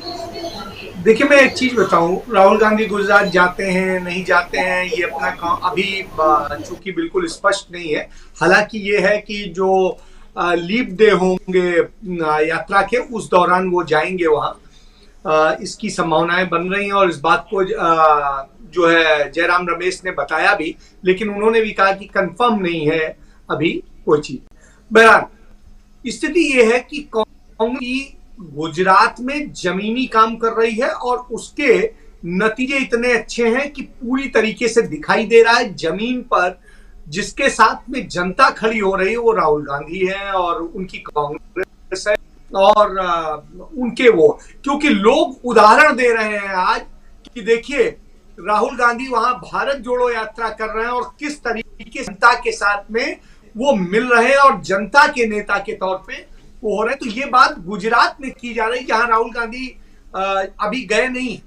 देखिए, मैं एक चीज बताऊं, राहुल गांधी गुजरात जाते हैं नहीं जाते हैं ये अपना काम अभी चूंकि बिल्कुल स्पष्ट नहीं है। हालांकि ये है कि जो लीप डे होंगे यात्रा के, उस दौरान वो जाएंगे वहां। इसकी संभावनाएं बन रही हैं और इस बात को जो है जयराम रमेश ने बताया भी, लेकिन उन्होंने भी कहा कि कंफर्म नहीं है अभी कोई चीज। बहरहाल स्थिति यह है कि कांग्रेस गुजरात में जमीनी काम कर रही है और उसके नतीजे इतने अच्छे हैं कि पूरी तरीके से दिखाई दे रहा है जमीन पर जिसके साथ में जनता खड़ी हो रही है वो राहुल गांधी है और उनकी कांग्रेस है। और उनके वो, क्योंकि लोग उदाहरण दे रहे हैं आज कि देखिए राहुल गांधी वहां भारत जोड़ो यात्रा कर रहे हैं और किस तरीके जनता के साथ में वो मिल रहे हैं और जनता के नेता के तौर पे वो हो रहे हैं। तो ये बात गुजरात में की जा रही, जहां राहुल गांधी अभी गए नहीं।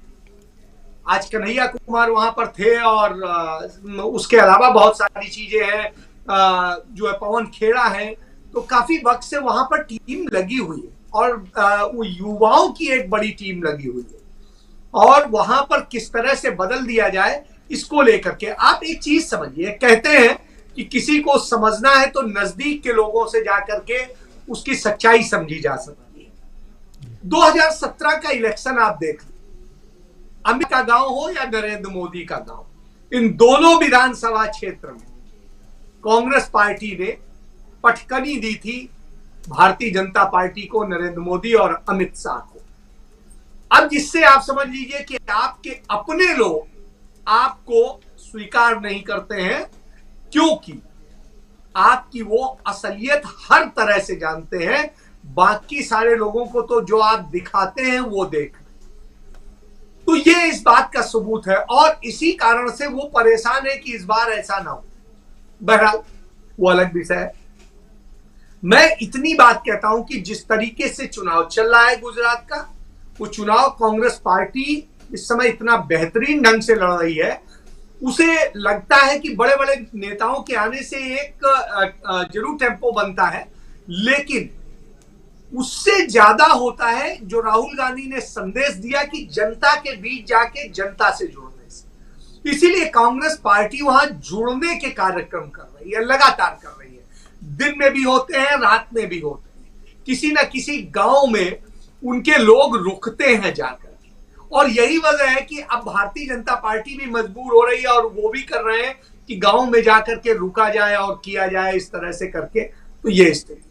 आज कन्हैया कुमार वहां पर थे और उसके अलावा बहुत सारी चीजें हैं, जो है पवन खेड़ा है। तो काफी वक्त से वहां पर टीम लगी हुई है और वो युवाओं की एक बड़ी टीम लगी हुई है और वहां पर किस तरह से बदल दिया जाए इसको लेकर के आप एक चीज समझिए। कहते हैं कि किसी को समझना है तो नजदीक के लोगों से जाकर के उसकी सच्चाई समझी जा सकती है। 2017 का इलेक्शन आप देख लीजिए, अमित का गांव हो या नरेंद्र मोदी का गांव, इन दोनों विधानसभा क्षेत्र में कांग्रेस पार्टी ने पटकनी दी थी भारतीय जनता पार्टी को, नरेंद्र मोदी और अमित शाह को। अब जिससे आप समझ लीजिए कि आपके अपने लोग आपको स्वीकार नहीं करते हैं, क्योंकि आपकी वो असलियत हर तरह से जानते हैं। बाकी सारे लोगों को तो जो आप दिखाते हैं वो देख, तो ये इस बात का सबूत है और इसी कारण से वो परेशान है कि इस बार ऐसा ना हो। बहरहाल वो अलग विषय है। मैं इतनी बात कहता हूं कि जिस तरीके से चुनाव चल रहा है गुजरात का, वो चुनाव कांग्रेस पार्टी इस समय इतना बेहतरीन ढंग से लड़ रही है, उसे लगता है कि बड़े बड़े नेताओं के आने से एक जरूर टेम्पो बनता है, लेकिन उससे ज्यादा होता है जो राहुल गांधी ने संदेश दिया कि जनता के बीच जाके जनता से जुड़ने से। इसीलिए कांग्रेस पार्टी वहां जुड़ने के कार्यक्रम कर रही है, लगातार कर रही है। दिन में भी होते हैं, रात में भी होते हैं। किसी ना किसी गांव में उनके लोग रुकते हैं जाकर, और यही वजह है कि अब भारतीय जनता पार्टी भी मजबूर हो रही है और वो भी कर रहे हैं कि गांव में जाकर के रुका जाए और किया जाए इस तरह से करके। तो ये स्थिति,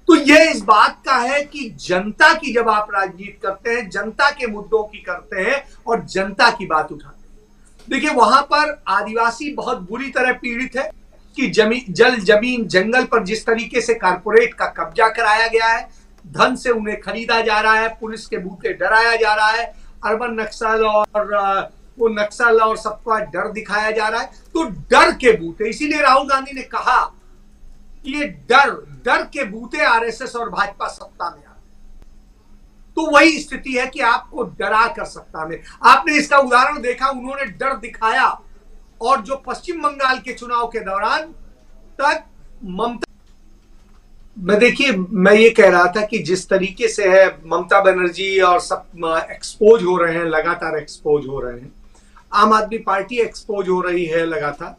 तो ये इस बात का है कि जनता की जब आप राजनीति करते हैं, जनता के मुद्दों की करते हैं और जनता की बात उठाते हैं। देखिए वहां पर आदिवासी बहुत बुरी तरह पीड़ित है कि जमीन जंगल पर जिस तरीके से कारपोरेट का कब्जा कराया गया है, धन से उन्हें खरीदा जा रहा है, पुलिस के बूते डराया जा रहा है, अर्बन नक्सल और वो नक्सल और सबका डर दिखाया जा रहा है। तो डर के बूते, इसीलिए राहुल गांधी ने कहा कि ये डर के बूते आरएसएस और भाजपा सत्ता में आ। तो वही स्थिति है कि आपको डरा कर सत्ता में, आपने इसका उदाहरण देखा, उन्होंने डर दिखाया। और जो पश्चिम बंगाल के चुनाव के दौरान तक ममता, देखिए मैं ये कह रहा था कि जिस तरीके से है ममता बनर्जी और सब एक्सपोज हो रहे हैं, लगातार एक्सपोज हो रहे हैं, आम आदमी पार्टी एक्सपोज हो रही है लगातार,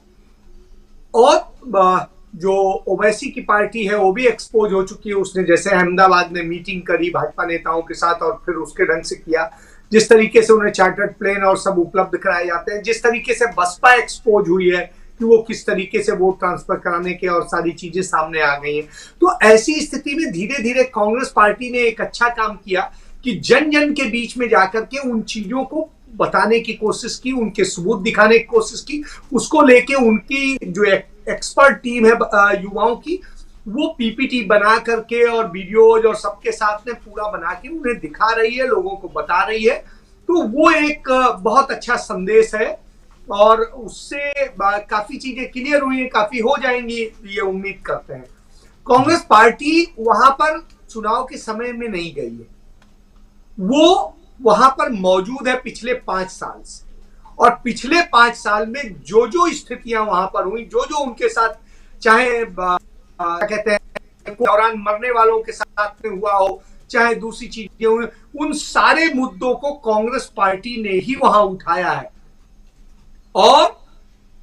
और जो ओवैसी की पार्टी है वो भी एक्सपोज हो चुकी है। उसने जैसे अहमदाबाद में मीटिंग करी भाजपा नेताओं के साथ और फिर उसके ढंग से किया, जिस तरीके से उन्हें चार्टर्ड प्लेन और सब उपलब्ध कराए जाते हैं, जिस तरीके से बसपा एक्सपोज हुई है कि वो किस तरीके से वोट ट्रांसफर कराने के और सारी चीजें सामने आ गई हैं। तो ऐसी स्थिति में धीरे धीरे कांग्रेस पार्टी ने एक अच्छा काम किया कि जन जन के बीच में जाकर के उन चीजों को बताने की कोशिश की, उनके सबूत दिखाने की कोशिश की। उसको लेके उनकी जो एक्सपर्ट टीम है युवाओं की, वो पीपीटी बना करके और वीडियोज और सबके साथ में पूरा बना के उन्हें दिखा रही है, लोगों को बता रही है। तो वो एक बहुत अच्छा संदेश है और उससे काफी चीजें क्लियर हुई हैं, काफी हो जाएंगी ये उम्मीद करते हैं। कांग्रेस पार्टी वहां पर चुनाव के समय में नहीं गई है, वो वहां पर मौजूद है पिछले 5 साल से, और पिछले 5 साल में जो जो स्थितियां वहां पर हुई, जो जो उनके साथ, चाहे क्या कहते हैं दौरान मरने वालों के साथ में हुआ हो, चाहे दूसरी चीजें, उन सारे मुद्दों को कांग्रेस पार्टी ने ही वहां उठाया है। और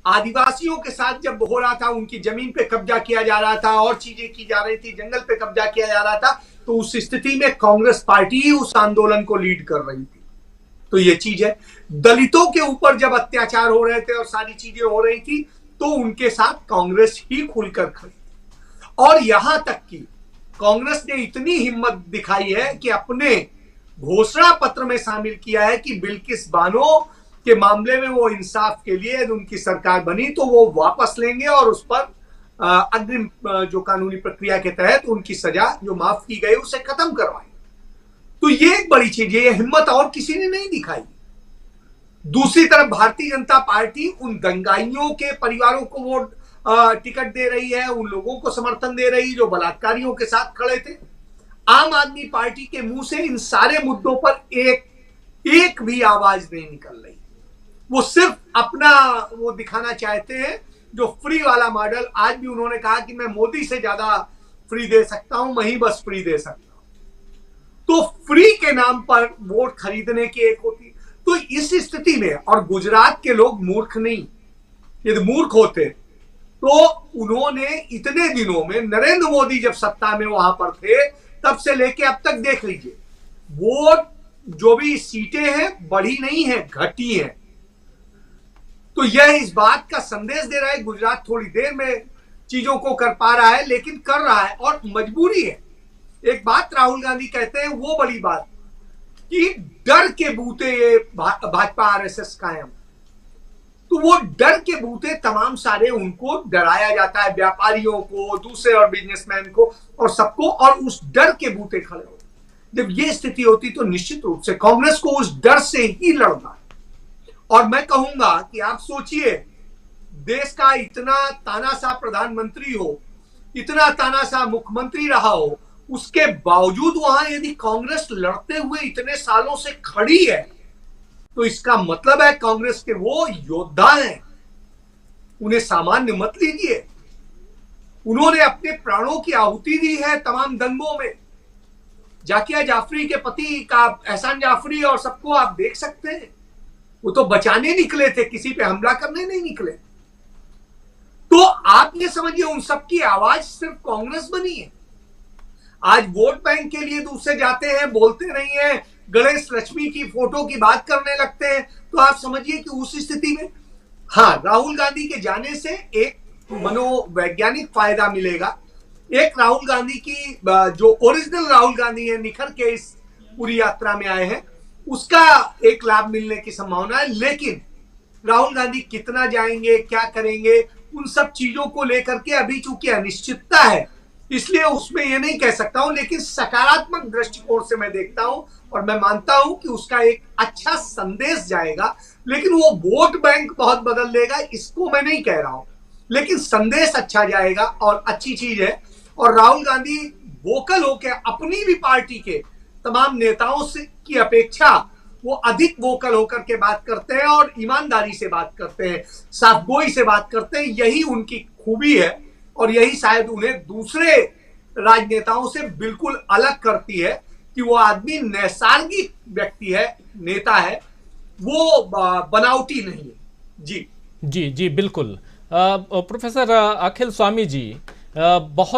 आदिवासियों के साथ जब हो रहा था, उनकी जमीन पे कब्जा किया जा रहा था और चीजें की जा रही थी, जंगल पे कब्जा किया जा रहा था, तो उस स्थिति में कांग्रेस पार्टी ही उस आंदोलन को लीड कर रही थी। तो ये चीज है। दलितों के ऊपर जब अत्याचार हो रहे थे और सारी चीजें हो रही थी, तो उनके साथ कांग्रेस ही खुलकर खड़ी। और यहां तक कि कांग्रेस ने इतनी हिम्मत दिखाई है कि अपने घोषणा पत्र में शामिल किया है कि बिल्किस बानो के मामले में वो इंसाफ के लिए यदि उनकी सरकार बनी तो वो वापस लेंगे और उस पर अग्रिम जो कानूनी प्रक्रिया के तहत उनकी सजा जो माफ की गई उसे खत्म करवाएंगे। तो ये एक बड़ी चीज है, ये हिम्मत और किसी ने नहीं दिखाई। दूसरी तरफ भारतीय जनता पार्टी उन दंगाइयों के परिवारों को वोट टिकट दे रही है, उन लोगों को समर्थन दे रही जो बलात्कारियों के साथ खड़े थे। आम आदमी पार्टी के मुंह से इन सारे मुद्दों पर एक भी आवाज नहीं निकल रही। वो सिर्फ अपना वो दिखाना चाहते हैं, जो फ्री वाला मॉडल। आज भी उन्होंने कहा कि मैं मोदी से ज्यादा फ्री दे सकता हूं, मैं ही बस फ्री दे सकता हूं। तो फ्री के नाम पर वोट खरीदने की एक होती। तो इस स्थिति में, और गुजरात के लोग मूर्ख नहीं, यदि मूर्ख होते तो उन्होंने इतने दिनों में, नरेंद्र मोदी जब सत्ता में वहां पर थे तब से लेके अब तक देख लीजिए, वोट जो भी सीटें हैं बढ़ी नहीं है, घटी है। तो यह इस बात का संदेश दे रहा है गुजरात थोड़ी देर में चीजों को कर पा रहा है, लेकिन कर रहा है और मजबूरी है। एक बात राहुल गांधी कहते हैं, वो बड़ी बात कि डर के बूते ये भाजपा आरएसएस कायम। तो वो डर के बूते तमाम सारे उनको डराया जाता है, व्यापारियों को, दूसरे और बिजनेसमैन को और सबको, और उस डर के बूते खड़े होते। जब ये स्थिति होती तो निश्चित रूप से कांग्रेस को उस डर से ही लड़ना है। और मैं कहूंगा कि आप सोचिए, देश का इतना तानाशाह प्रधानमंत्री हो, इतना तानाशाह मुख्यमंत्री रहा हो, उसके बावजूद वहां यदि कांग्रेस लड़ते हुए इतने सालों से खड़ी है, तो इसका मतलब है कांग्रेस के वो योद्धा हैं। उन्हें सामान्य मत लीजिए। उन्होंने अपने प्राणों की आहुति दी है तमाम दंगों में। जाकिया जाफरी के पति का, एहसान जाफरी और सबको आप देख सकते हैं, वो तो बचाने निकले थे, किसी पे हमला करने नहीं निकले। तो आप ये समझिए, उन सबकी आवाज सिर्फ कांग्रेस बनी है। आज वोट बैंक के लिए दूसरे जाते हैं, बोलते नहीं है, गणेश लक्ष्मी की फोटो की बात करने लगते हैं। तो आप समझिए कि उस स्थिति में, हाँ, राहुल गांधी के जाने से एक मनोवैज्ञानिक फायदा मिलेगा। एक राहुल गांधी की जो ओरिजिनल राहुल गांधी है, निखर के इस पूरी यात्रा में आए हैं, उसका एक लाभ मिलने की संभावना है। लेकिन राहुल गांधी कितना जाएंगे, क्या करेंगे, उन सब चीजों को लेकर के अभी चूंकि अनिश्चितता है, इसलिए उसमें यह नहीं कह सकता हूं। लेकिन सकारात्मक दृष्टिकोण से मैं देखता हूं और मैं मानता हूं कि उसका एक अच्छा संदेश जाएगा। लेकिन वो वोट बैंक बहुत बदल देगा, इसको मैं नहीं कह रहा हूं, लेकिन संदेश अच्छा जाएगा और अच्छी चीज है। और राहुल गांधी वोकल होकर अपनी भी पार्टी के तमाम नेताओं से की अपेक्षा वो अधिक वोकल होकर के बात करते हैं और ईमानदारी से बात करते हैं, साफगोई से बात करते हैं। यही उनकी खूबी है और यही शायद उन्हें दूसरे राजनेताओं से बिल्कुल अलग करती है कि वो आदमी नैसर्गिक व्यक्ति है, नेता है, वो बनावटी नहीं है। जी जी जी बिल्कुल। प्रोफेसर अखिल स्वामी जी, बहुत